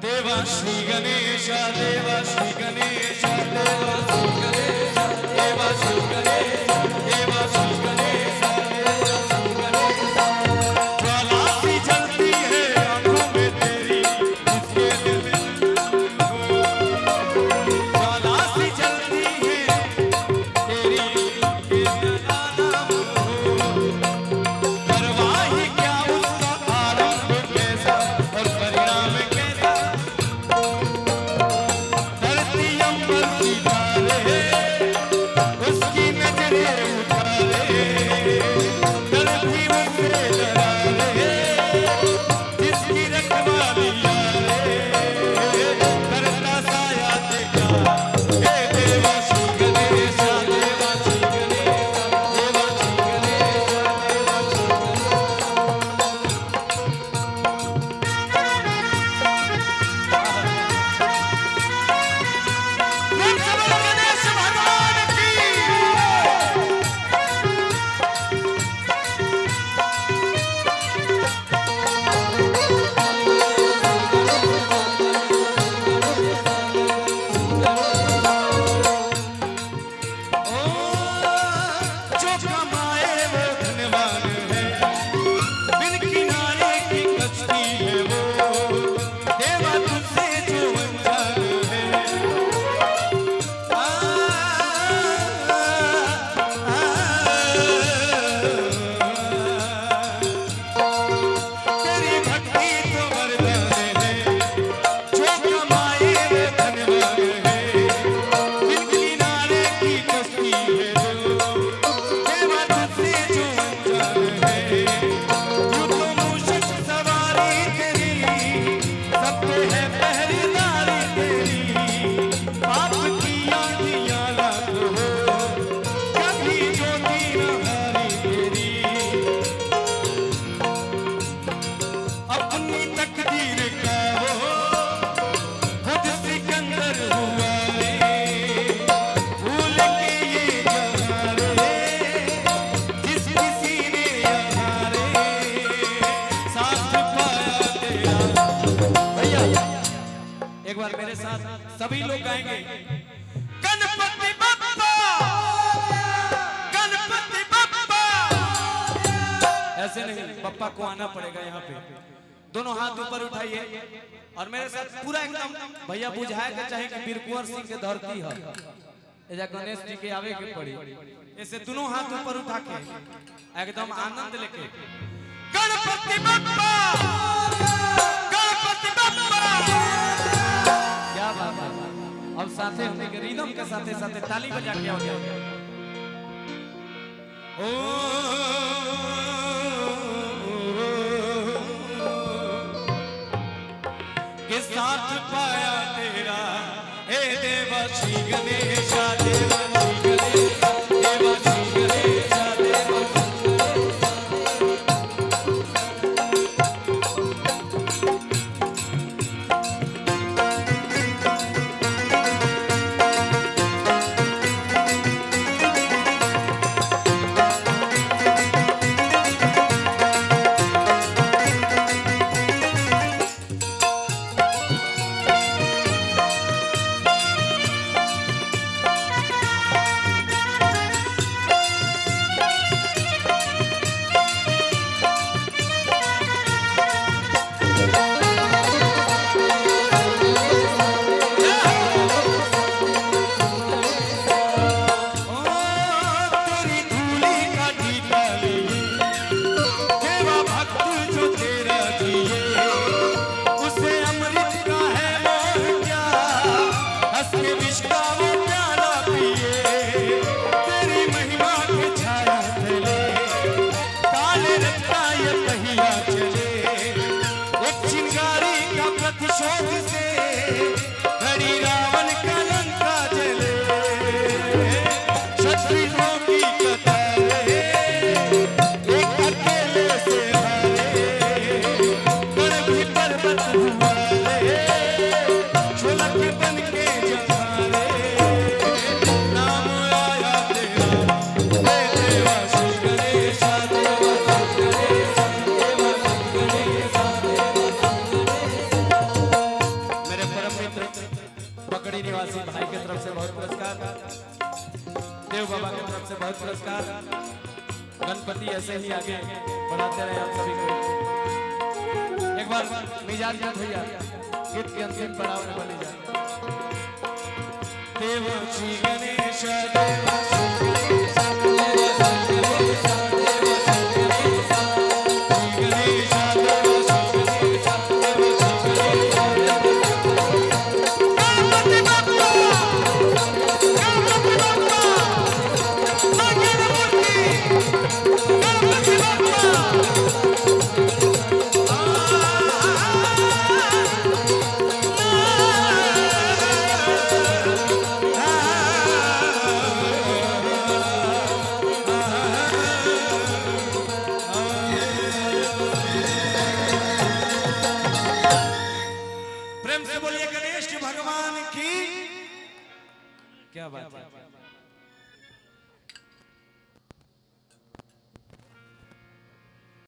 देवा श्री गणेश देवा श्री गणेश देवा श्री गणेश देवा श्री गणेश देवा श्री गणेश देवा श्री गणेश ज्वाला सी जलती है आंखों में तेरी इसके दिल में ज्वाला सी जलती है तेरी इसके नाम हो परवाह ही क्या उसका आरंभ कैसा और परिणाम कैसा धरती अंबर सितारे उसकी नजरें उठारे दर भी मुझसे डरारे जिसकी रखवाली यारे करता साया देखा हे देवा श्री गणेश देवा श्री गणेश देवा श्री गणेश देवा श्री गणेश भगवान की जो कमाए वो धनवान है बिन किनारे की कश्ती है वो देवा तुझसे जो अनजान है तेरी भक्ति तो वरदान है जो कमाए वो धनवान है बिन किनारे की कश्ती है वो देवा तुझसे जो अनजान है यूं तो मूषक सवारी तेरी सब पे है पहरेदारी तेरी पाप की आंधियां लाखों हो कभी ज्योति न हारी तेरी अपनी तकदीर का वो खुद सिकंदर हुआ रे भूल के ये जहां रे जिस किसी ने यहाँ रे साथ पाया तेरा भैया एक बार मेरे साथ सभी लोग गाएंगे गणपति बप्पा गणपति बप्पा ऐसे नहीं बप्पा को आना पड़ेगा यहाँ पे दोनों हाथ ऊपर उठाइए और मेरे साथ पूरा एकदम भैया बुझाए के चाहे कि वीर कुंवर सिंह के धरती है एजा गणेश जी के आवे के पड़ी ऐसे दोनों हाथ ऊपर उठा के एकदम आनंद लेके गणपति बप्पा गणपति बप्पा क्या बात है अब साथे हमने के रिदम के साथे साथे ताली बजा के आओ ओ के साथ पाया तेरा हे देवा श्री गणेश देवा श्री गणेश देवा श्री गणेश देवा तेरी धूली का टीका लिए देवा भक्त जो तेरा जिए उसे अमृत का है मोह क्या हंस के विष का वो प्याला पिए तेरी महिमा के छाया तले काले रथ का ये पहिया चले एक चिंगारी का प्रतिशोध से घड़ी रावण का लंका जले शत्रुओं की कतारें एक अकेले से हारे पर भी पर्वत हुआ रे झोलक बन के जमारे नाम आया तेरा हे देवा श्री गणेश देवा श्री गणेश देवा श्री गणेश देवा श्री गणेश निवासी भाई की तरफ से बहुत पुरस्कार, देव बाबा की तरफ से बहुत पुरस्कार। गणपति ऐसे ही आगे बढ़ाते रहे आप सभी को। एक बार मिजाज भैया गीत के अंतिम पड़ाव में बनी जाए। देव श्री गणेश देव भगवान की क्या बात है।